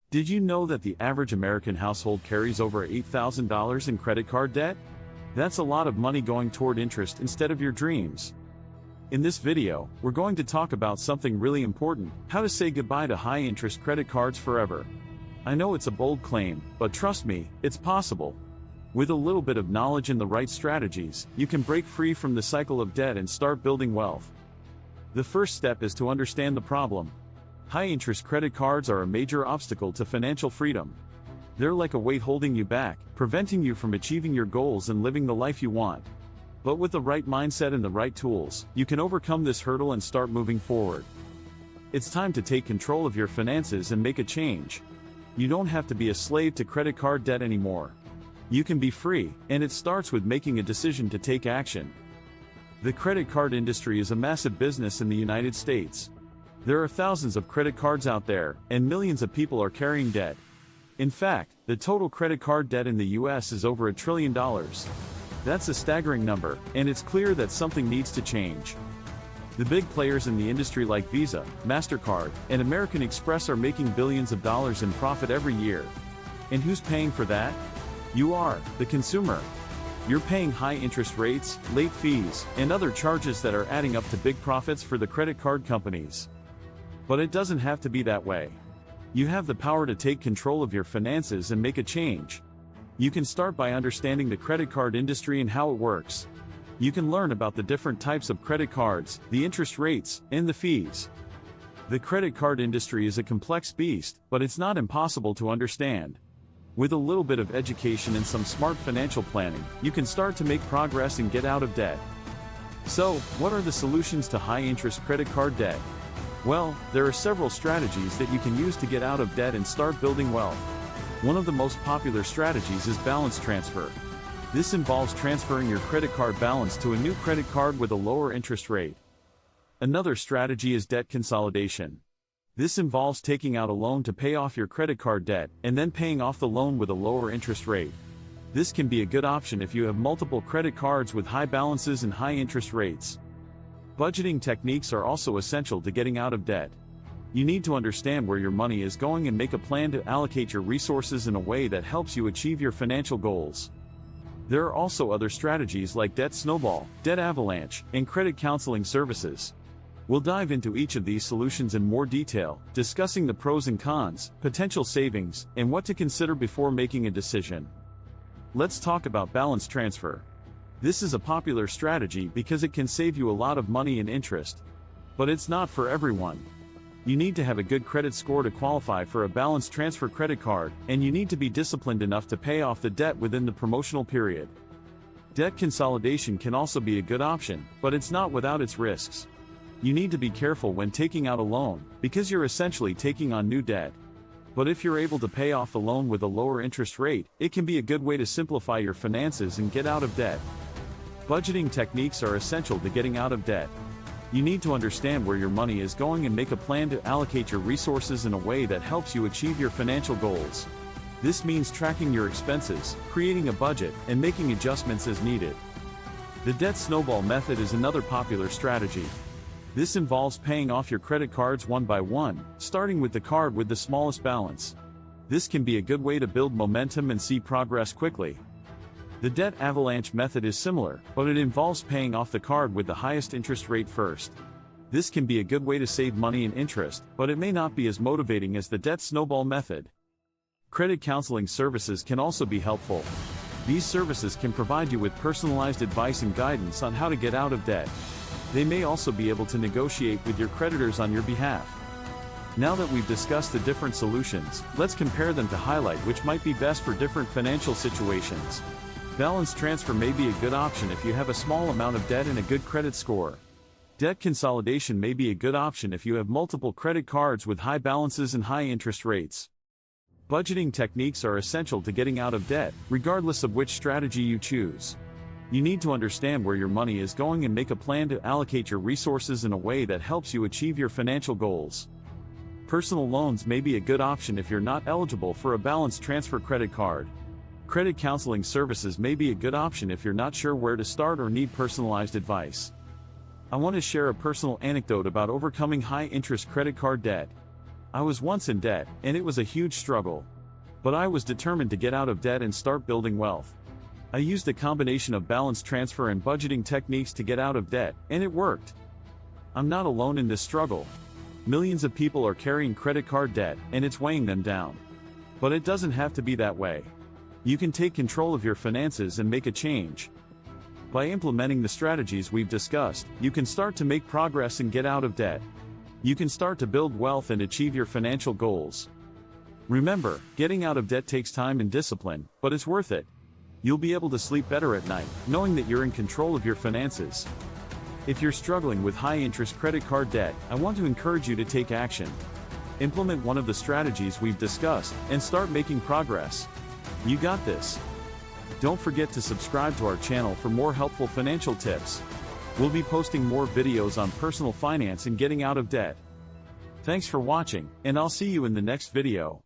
Did you know that the average American household carries over $8,000 in credit card debt? That's a lot of money going toward interest instead of your dreams. In this video, we're going to talk about something really important: how to say goodbye to high-interest credit cards forever. I know it's a bold claim, but trust me, it's possible. With a little bit of knowledge and the right strategies, you can break free from the cycle of debt and start building wealth. The first step is to understand the problem. High-interest credit cards are a major obstacle to financial freedom. They're like a weight holding you back, preventing you from achieving your goals and living the life you want. But with the right mindset and the right tools, you can overcome this hurdle and start moving forward. It's time to take control of your finances and make a change. You don't have to be a slave to credit card debt anymore. You can be free, and it starts with making a decision to take action. The credit card industry is a massive business in the United States. There are thousands of credit cards out there, and millions of people are carrying debt. In fact, the total credit card debt in the US is over $1 trillion. That's a staggering number, and it's clear that something needs to change. The big players in the industry like Visa, MasterCard, and American Express are making billions of dollars in profit every year. And who's paying for that? You are, the consumer. You're paying high interest rates, late fees, and other charges that are adding up to big profits for the credit card companies. But it doesn't have to be that way. You have the power to take control of your finances and make a change. You can start by understanding the credit card industry and how it works. You can learn about the different types of credit cards, the interest rates, and the fees. The credit card industry is a complex beast, but it's not impossible to understand. With a little bit of education and some smart financial planning, you can start to make progress and get out of debt. So, what are the solutions to high-interest credit card debt? Well, there are several strategies that you can use to get out of debt and start building wealth. One of the most popular strategies is balance transfer. This involves transferring your credit card balance to a new credit card with a lower interest rate. Another strategy is debt consolidation. This involves taking out a loan to pay off your credit card debt, and then paying off the loan with a lower interest rate. This can be a good option if you have multiple credit cards with high balances and high interest rates. Budgeting techniques are also essential to getting out of debt. You need to understand where your money is going and make a plan to allocate your resources in a way that helps you achieve your financial goals. There are also other strategies like debt snowball, debt avalanche, and credit counseling services. We'll dive into each of these solutions in more detail, discussing the pros and cons, potential savings, and what to consider before making a decision. Let's talk about balance transfer. This is a popular strategy because it can save you a lot of money and interest. But it's not for everyone. You need to have a good credit score to qualify for a balance transfer credit card, and you need to be disciplined enough to pay off the debt within the promotional period. Debt consolidation can also be a good option, but it's not without its risks. You need to be careful when taking out a loan, because you're essentially taking on new debt. But if you're able to pay off the loan with a lower interest rate, it can be a good way to simplify your finances and get out of debt. Budgeting techniques are essential to getting out of debt. You need to understand where your money is going and make a plan to allocate your resources in a way that helps you achieve your financial goals. This means tracking your expenses, creating a budget, and making adjustments as needed. The debt snowball method is another popular strategy. This involves paying off your credit cards one by one, starting with the card with the smallest balance. This can be a good way to build momentum and see progress quickly. The debt avalanche method is similar, but it involves paying off the card with the highest interest rate first. This can be a good way to save money and interest, but it may not be as motivating as the debt snowball method. Credit counseling services can also be helpful. These services can provide you with personalized advice and guidance on how to get out of debt. They may also be able to negotiate with your creditors on your behalf. Now that we've discussed the different solutions, let's compare them to highlight which might be best for different financial situations. Balance transfer may be a good option if you have a small amount of debt and a good credit score. Debt consolidation may be a good option if you have multiple credit cards with high balances and high interest rates. Budgeting techniques are essential to getting out of debt, regardless of which strategy you choose. You need to understand where your money is going and make a plan to allocate your resources in a way that helps you achieve your financial goals. Personal loans may be a good option if you're not eligible for a balance transfer credit card. Credit counseling services may be a good option if you're not sure where to start or need personalized advice. I want to share a personal anecdote about overcoming high-interest credit card debt. I was once in debt, and it was a huge struggle. But I was determined to get out of debt and start building wealth. I used a combination of balance transfer and budgeting techniques to get out of debt, and it worked. I'm not alone in this struggle. Millions of people are carrying credit card debt, and it's weighing them down. But it doesn't have to be that way. You can take control of your finances and make a change. By implementing the strategies we've discussed, you can start to make progress and get out of debt. You can start to build wealth and achieve your financial goals. Remember, getting out of debt takes time and discipline, but it's worth it. You'll be able to sleep better at night, knowing that you're in control of your finances. If you're struggling with high-interest credit card debt, I want to encourage you to take action. Implement one of the strategies we've discussed, and start making progress. You got this. Don't forget to subscribe to our channel for more helpful financial tips. We'll be posting more videos on personal finance and getting out of debt. Thanks for watching, and I'll see you in the next video.